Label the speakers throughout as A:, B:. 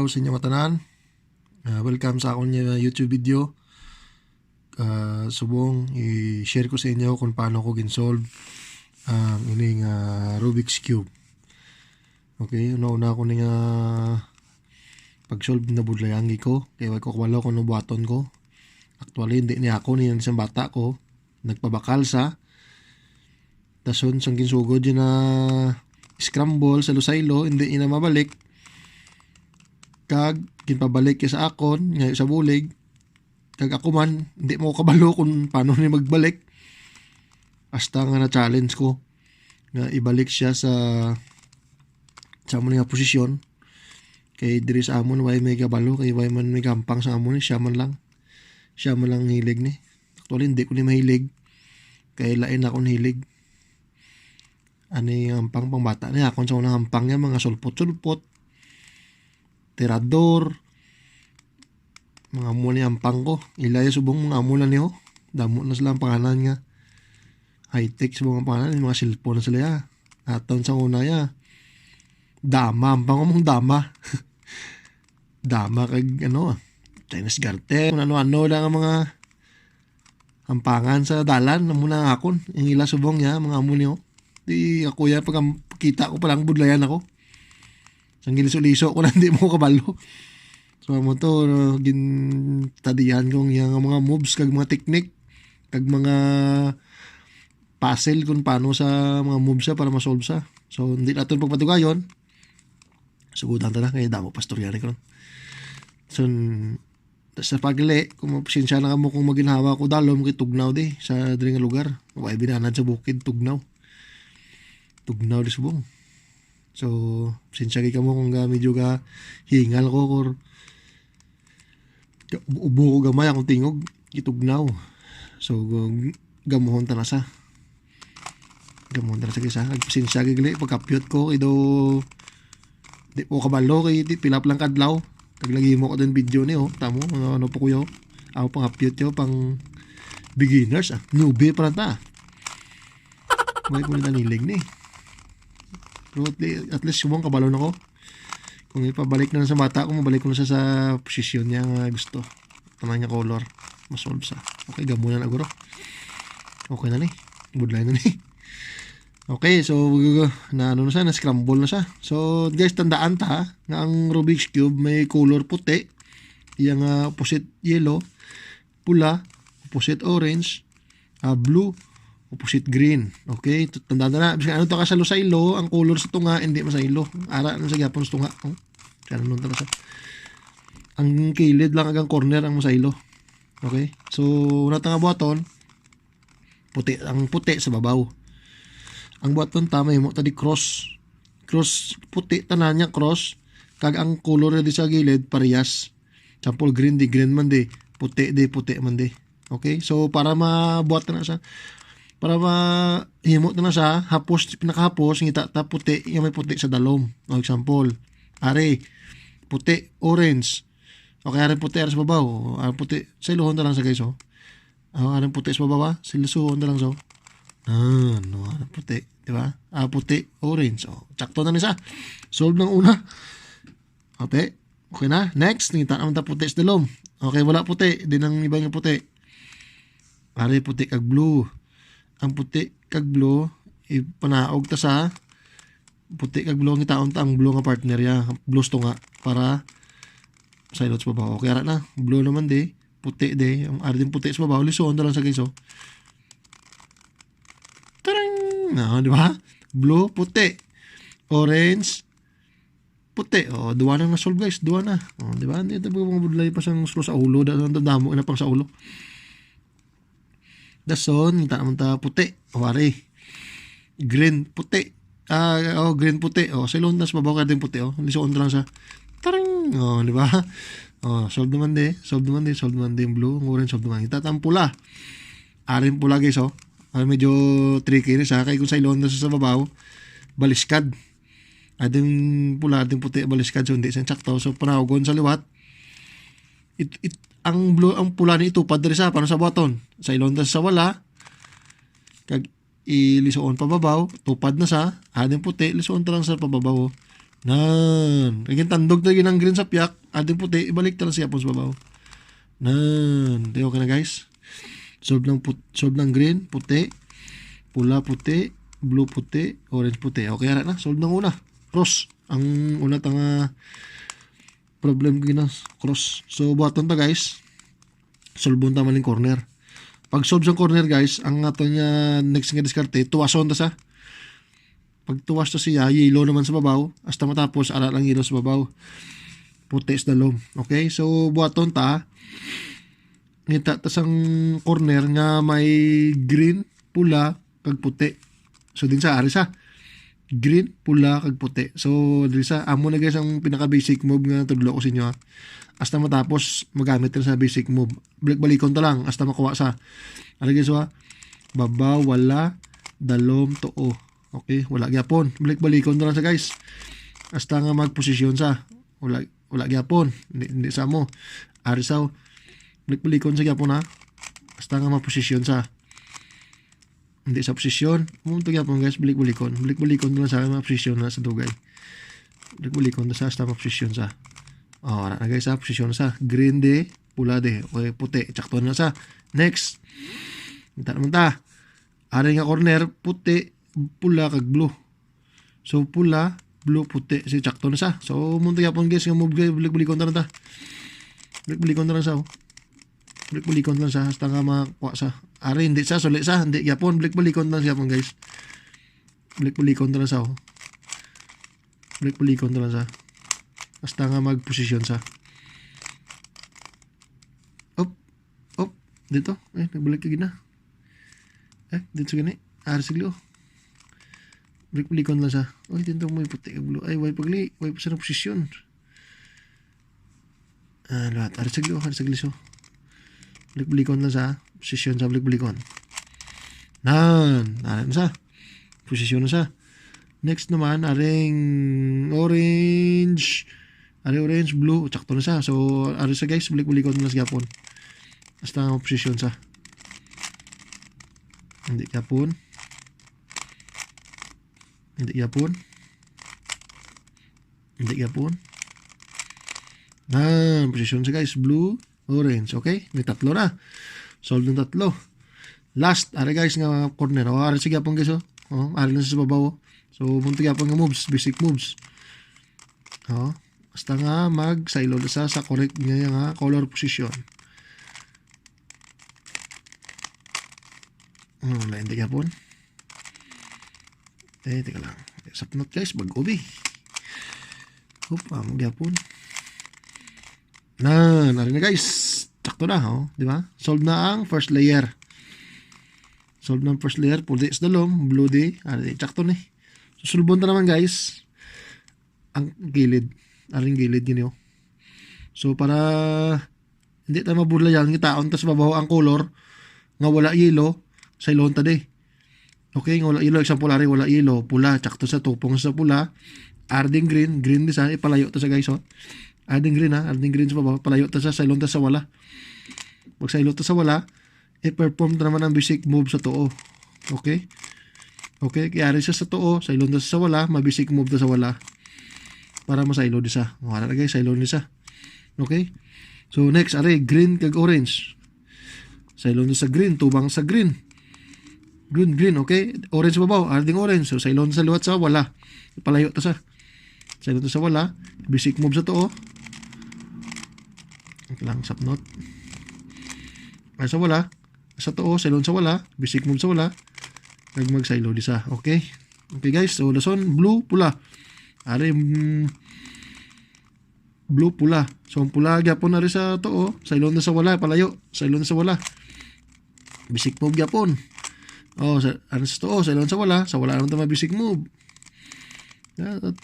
A: sa inyo matanan. Welcome sa akong YouTube video. Subong i-share ko sa inyo kung paano ko ginsolve ang ining Rubik's Cube. Okay, una ko nga pag-solve na budlayangi ko. Kaya ko kabalo ko no buhaton ko. Actually, hindi niya ako niyan isang bata ko. Nagpabakal sa dason sang ginsugod yun na scramble sa lusaylo, hindi ina mabalik. Kag kinpabalik sa akon ngayon sa bulig, kag ako man hindi mo kabalo kung paano ni magbalik. Hasta nga na challenge ko nga ibalik siya sa amon nga posisyon. Kay diri sa amon way may kabalo, kay way man may gampang sa amon, siya man lang hilig ni. Actually hindi ko ni mahilig, kay lain ako hilig. Ano yung hampang pang bata niya, kung sa unang hampang niya mga sulpot tirador, mga muli hampang ko. Ilaya subong mga amulan niyo. Damo na sila ang pangalan nga. High-tech sa mga pangalan, mga cellphone na sila ya. Aton sa una ya. Dama, hampang mong dama. Dama kag Chinese garter. Ano-ano lang ang mga hampangan sa dalan. Muna nga akon. Yung ila subong ya, mga amul niyo. Di ako ya, pag kita ko palang budlayan ako. Sang gilis-uliso ko na hindi mo kabalo. So mo to gintadihan kong yung mga moves kag mga technique kag mga puzzle kung paano sa mga moves para ma-solve sa. So hindi natin pagpatugayon. Sugudan ta na kay damo pastoryan ko. So sa pagli kung mapasensya na kamo kung maginhawa ko dalom kay tugnaw di sa diri nga lugar. Way binanad sa bukid tugnaw. Tugnaw di subong. So, sinsya ka mo kung medyo ka hingal ko or ubo ko gamay akong tingog, itugnaw. So, gamuhon ta na sa. Kisa. Sinsya ka gali, pagkapyot ko, di po kabalo, kay pilap lang kadlaw. Kaglagi mo ko din video ni, tamo, ano po kuyo. Ako pang apyot yo, pang beginners, newbie pa lang ta. May po nila nilig ni. Pero at least subong kabalo na ko. Kung ipabalik na sa bata ko, mabalik ko na sa posisyon niya nga gusto. Tama niya color. Masolve sa. Okay, gamunan na guro. Okay na ni. Budlay na ni. Okay, so na scramble na siya. So guys, tandaan ta nga ang Rubik's Cube may color puti, yang opposite yellow, pula, opposite orange, blue, opposite green. Okay? Tandaan na. Ano to ka sa lusaylo, ang color sa tunga, hindi masaylo. Ara na sa gapon sa tunga. Kaya nun talaga. Ang kilid lang agang corner ang masaylo. Okay? So, una nga buhaton, puti. Ang puti sa babaw. Ang buhaton tama mo, tadi cross. Cross, puti, tanan niya cross. Kag ang color na di sa gilid, parehas. Sample green di, green man di. Puti di, puti man di. Okay? So, para mabuhat na siya. Para mahimot na siya, pinakahapos, ngita ta puti, yung may puti sa dalom. O example, ari, puti, orange. Okay, ari puti, ari sa babaw. Ari puti, sa iluhon na lang sa guys, ari puti sa babaw, sa iluhon na lang sa. Ari puti, di ba? Puti, orange. Tsakto na nisa. Solve ng una. Okay na. Next, ngita naman ta puti sa dalom. Okay, wala puti, din ang ibang puti. Ari puti kag blue. Ang puti kag blue ipanaog ta sa puti kag blue ngitaon ta ang blue nga partner ya, blue to nga para sa ilot sa babaw. Okay ra na, blue naman di, puti di, ang ari din puti sa babaw, lisuon na lang sa guys. Tarang! Di ba? Blue, puti, orange, puti. Duwa na na-solve guys, duwa na. Di ba? Hindi ito mga budlay pa siyang sa ulo, damo na pang sa ulo. Dason, kita naman ta puti. Wari. Green, puti. Green, puti. Silon, tas babaw ka din puti. Lisuon lang sa taring. Di ba? Solve naman di. Yung blue, ang orange, solve naman. Kita ang pula. Arin pula guys, medyo tricky rin siya. Kaya kung silon na sa babaw, baliskad. Ading pula, ading puti, baliskad. So, hindi siyang sakto. So, panawagon sa liwat. Ang blue, ang pula ni itupad rin sa paano sa buhaton sa ilonda sa wala kag ilisuon pababaw, tupad na sa ading puti, lisuon ta lang sa pababaw. Nan. Kaya tandog tayo ng green sa piyak. Ating puti. Ibalik talaga siya po sa babaw. Nan. Di okay na guys. Solve ng green. Puti. Pula puti. Blue puti. Orange puti. Okay na. Solve ng una. Cross. Ang una tanga problem ko na cross. So buhaton ta guys. Solve ta maling corner. Pag solve sa corner guys, ang ato niya next nga diskarte, tuwason ta sa. Pag tuwas ta siya, yellow naman sa babaw, hasta matapos ara lang yellow sa babaw. Puti sa dalom. Okay? So buhaton ta. Ngita ta sang corner nga may green, pula, kag puti. So din sa ari sa green, pula, kag puti. So, dili sa amo na guys ang pinaka basic move nga tudlo ko sa inyo. Hasta matapos magamit rin sa basic move. Balik-balikon ta lang hasta makuha sa. Ano guys wa? Babaw, wala, dalom, tuo. Okay, wala gyapon. Balik-balikon ta lang sa guys. Hasta nga magposisyon sa. Wala gyapon. Hindi sa mo. Arisaw. Balik-balikon sa gyapon ha. Hasta nga magposisyon sa. Hindi sa posisyon. Pumunta gyapon guys, balik-balikon. Balik-balikon na sa mga posisyon na sa dugay. Balik-balikon na sa posisyon sa. Oh, na guys sa posisyon sa. Green de, pula de. Okay, puti. Tsakto na sa. Next. Kita naman ta. Ari nga corner, puti, pula, kag blue. So, pula, blue, puti. Si tsakto na sa. So, pumunta gyapon guys, nga move guys, balik-balikon na ta. Balik-balikon na lang sa. Balik-balikon lang sa. Hasta nga makakuha sa. Ari, hindi sa, sulit sa, hindi, yapon, balik-balikon lang siya guys. Balik-balikon lang sa, balik-balikon lang sa. Basta nga mag-posisyon sa. Op, dito, nagbalik ka gina. Dito sa gani, ari siglo. Balik-balikon lang sa. Dito mo yung puti ka bulo. Way pagli, way pa sa posisyon. Lahat, ari siglo so. Balik-balikon lang sa. Posisyon sa balik-balikon. Naran sa. Posisyon na sa. Next naman, aring orange. Aring orange, blue. Tsakto na sa. So, aring sa guys, balik-balikon na sa gapon. Basta nga posisyon sa. Hindi gapon. Hindi gapon. Hindi gapon. Posisyon sa guys, blue, orange. Okay? May tatlo na. Solve ng tatlo. Last, ari guys nga corner. Ari sige pong guys ari lang sa babaw. So, punta gyapon nga moves, basic moves. Basta nga mag-silo sa correct nga nga color position. Lain di gyapon. Teka lang. Sapnot guys, bag-ubi. Magyapon. Ari na guys. Sakto na, di ba? Solve na ang first layer. Solve na ang first layer. Puti sa dalom, blue di. Sakto na. Susulbon na naman guys. Ang gilid. Aring gilid yun yun. So, para hindi tayo mabula yan. Ngitaon, tas babaho ang color. Nga wala yellow. Sa ilon ta di. Okay, nga wala yellow. Example, wala yellow. Pula. Sakto sa tupong sa pula. Arding green. Green di sa. Ipalayo ta sa guys, Arding green arding green sa babaw, palayo ta sa ilon ta sa wala. Pag sa ilon ta sa wala, i-perform ta naman ang basic move sa tuo. Okay? Okay, kaya rin siya sa tuo, sa ilon ta sa wala, mabasic move ta sa wala. Para masailo di sa. Wala na guys, sa ilon di sa. Okay? So next, green kag orange. Sa ilon sa green, tubang sa green. Green, okay? Orange sa babaw, arding orange. So sa ilon sa liwat sa wala. Palayo ta sa. Sa ilon ta sa wala, basic move sa tuo. Lang sapnot. Ay sa wala, sa tuo, sailon sa wala, basic move sa wala, magsailo di sa. Okay? Okay guys, so lason, blue, pula. Ari, blue, pula. So ang pula, gyapon na rin sa tuo, sailon na sa wala, palayo, sailon na sa wala. Basic move gyapon. Ano sa tuo, sailon sa wala naman tama basic move.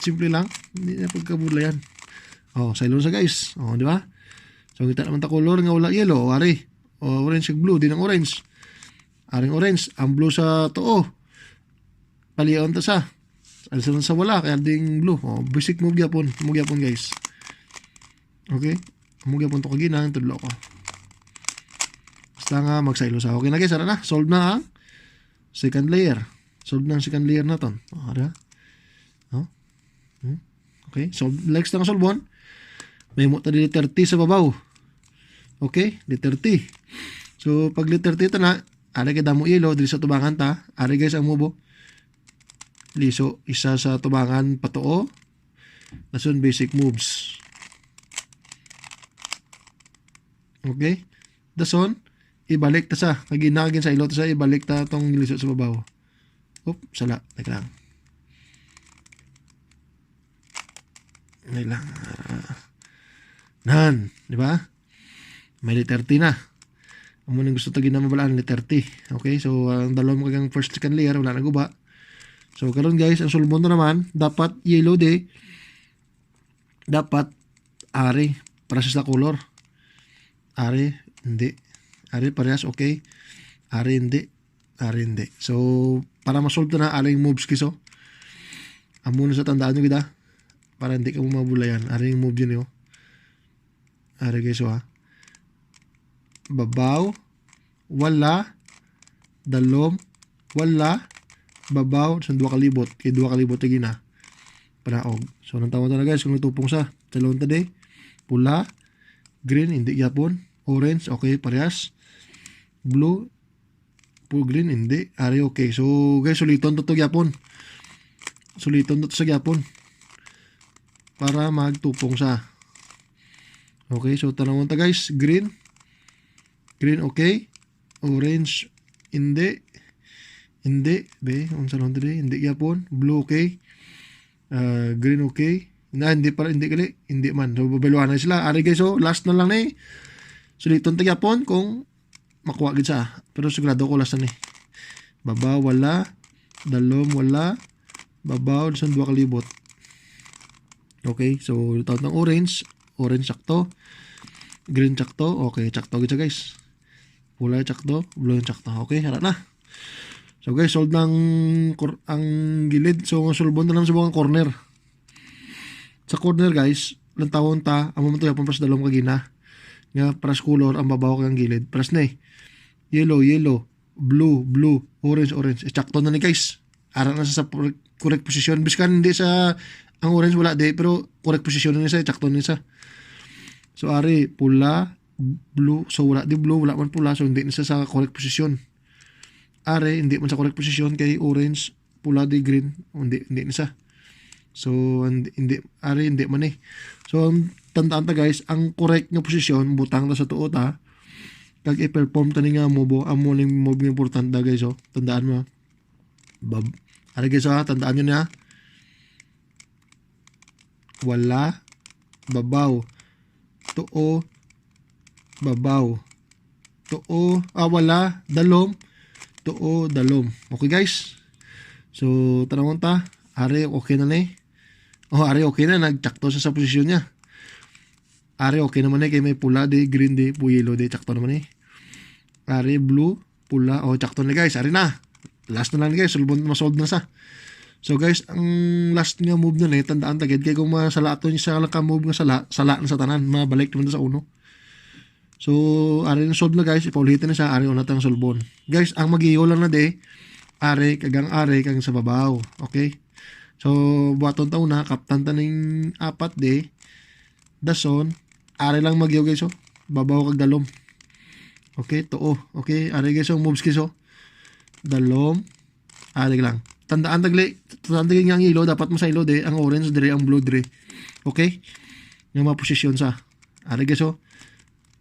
A: Simple lang, hindi na pagkabula yan. Sailon sa guys. Di ba? So, kita naman ta color nga wala yellow. Orange kag blue. Di ng orange. Aring orange. Ang blue sa tuo. Paliyaon ta sa. Alisan sa wala. Kaya ding blue. Basic move yapon. Move yapon guys. Okay? Move yapon to kagina. Tudlo ko. Basta nga magsaylo sa. Okay na guys. Ara na. Solve na ang second layer. Solve na ang second layer na ton. Ara. Okay, so next na solbon. May mo ta di letter T sa babaw. Okay, letter T. So pag letter T ito na, ari kay damo yelo diri sa tubangan ta. Ari guys ang mubo. Liso isa sa tubangan patuo. Dason basic moves. Okay? Dason ibalik ta sa kaginagin sa ilo ta sa ibalik ta tong liso sa babaw. Sala, teka lang. Ngayon lang. Nan, di ba? May letter T na. Amo nang gusto tagin na mabalaan letter T. Okay, so ang dalawang kagang first second layer wala na guba. So karon guys, ang sulbon na naman dapat yellow de. Dapat ari para sa color. Ari hindi. Ari parehas okay. Ari hindi. Ari hindi. So para ma-solve na aring moves kiso. Amo na sa tandaan nyo kita. Para hindi ka mo mabulayan. Aring move yun yun. Ari guys ha. Babaw, wala, dalom, wala, babaw, sa 2 kalibot. Kay 2 kalibot lagi na. Panaog. So, nang tawag na guys, kung natupong sa talon tadi, pula, green, hindi yapon, orange, okay, parehas, blue, green, hindi, ari, okay. So, guys, suliton to yapon. Suliton to sa yapon. Para magtupong sa. Okay, so tanawon ta guys, green, okay, orange, hindi, be, unsa lang diri, hindi yapon, blue okay, green okay, hindi gali, hindi man, so babaluan na sila, ari guys, so last na lang ni, suliton ta yapon kung makuha gid sa, pero sigurado ko last na ni, babaw wala, dalom wala, babaw sa 2 kalibot. Okay, so tawag ng orange sakto, green sakto, okay, sakto gid guys. Pula sakto, blue sakto. Okay, harap na. So guys, solve ng ang gilid. So solbon na lang sa buong corner. Sa corner guys, lang tawon ta, amo man to yapon pras dalom kagina. Nga pras color ang babaw kang gilid. Pras na yellow, blue, orange. Sakto na ni guys. Harap na sa correct position. Biskan hindi sa ang orange wala di, pero correct position na siya, sakto na siya. So ari pula, blue, so wala di blue, wala man pula, so hindi na siya sa correct position. Ari hindi man sa correct position kay orange, pula di green, hindi na siya. So hindi man eh. So tandaan ta guys, ang correct nga posisyon butang ta sa tuo ta. Kag i-perform ta ni nga move, amo ning move nga importante guys, so tandaan mo. Ari guys, tandaan niyo na. Wala, babaw, tuo, babaw, tuo, wala, dalom, tuo, dalom. Okay guys? So, tanawon ta, ari okay na ni. Ari okay na, nagtsakto sa posisyon niya. Ari okay naman kay may pula di, green di, yellow di, tsakto naman Ari blue, pula, tsakto na guys, ari na. Last na lang guys, masolve na sa. So guys, ang last nga move na tandaan tagid kay kung masala ato niya sa move nga sala na sa tanan, mabalik naman sa uno. So, ari na solve na guys, ipaulitin na siya, ari una tang solbon. Guys, ang magiyo lang na de, ari kang sa babaw, okay? So, buhaton ta una, kaptan ta ning 4 de, dason, ari lang magiyo guys, babaw kag dalom. Okay, tuo, okay, ari guys yung moves kiso. Dalom, ari lang. Tandaan tagli nga ang ilo dapat mo sa ilo de ang orange dire ang blue dire. Okay? Yung mga posisyon sa. Ari guys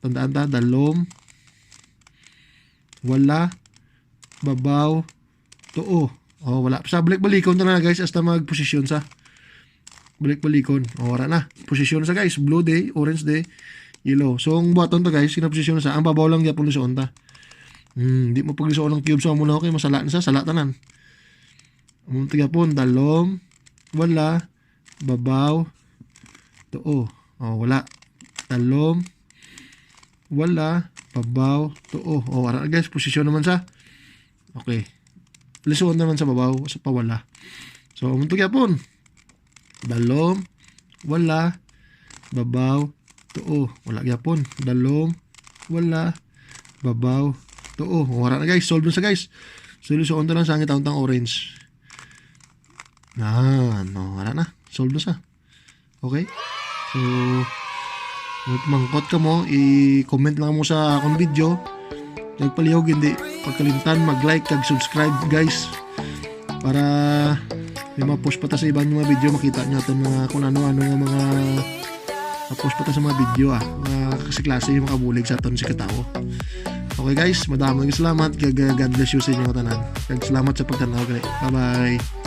A: tandaan ta dalom wala babaw tuo. Wala. Sa balik-balikon na guys hasta magposisyon sa. Balik-balikon. Wala na. Posisyon sa guys, blue de, orange de, yellow. So ang button to guys, kinaposisyon sa ang babaw lang gyapon sa onta. Di mo paglisuon ng cube sa muna okay, masala na sa salatanan. Amunti yapon, dalom, wala, babaw, tuo. Wala. Dalom, wala, babaw, tuo. Ara guys, posisyon naman sa. Okay. Lisuon naman sa babaw, sa pawala. So, amunti yapon. Dalom, wala, babaw, tuo. Wala yapon. Dalom, wala, babaw, tuo. Ara na guys, solve na sa guys. So, lisuon na lang sa angit taon orange. Wala na. Solve na sa. Okay? So mangkot ka mo, i-comment lang mo sa akong video. Nagpalihog hindi pagkalimtan mag-like kag subscribe guys para may ma-post pa ta sa ibang mga video, makita nyo ito mga kung ano-ano nga mga ma-post pa ta sa mga video mga kasi klase yung makabulig sa aton si katao. Okay guys, madaming salamat kag God bless you sa inyo tanan. Kag salamat sa pagtanaw. Bye bye.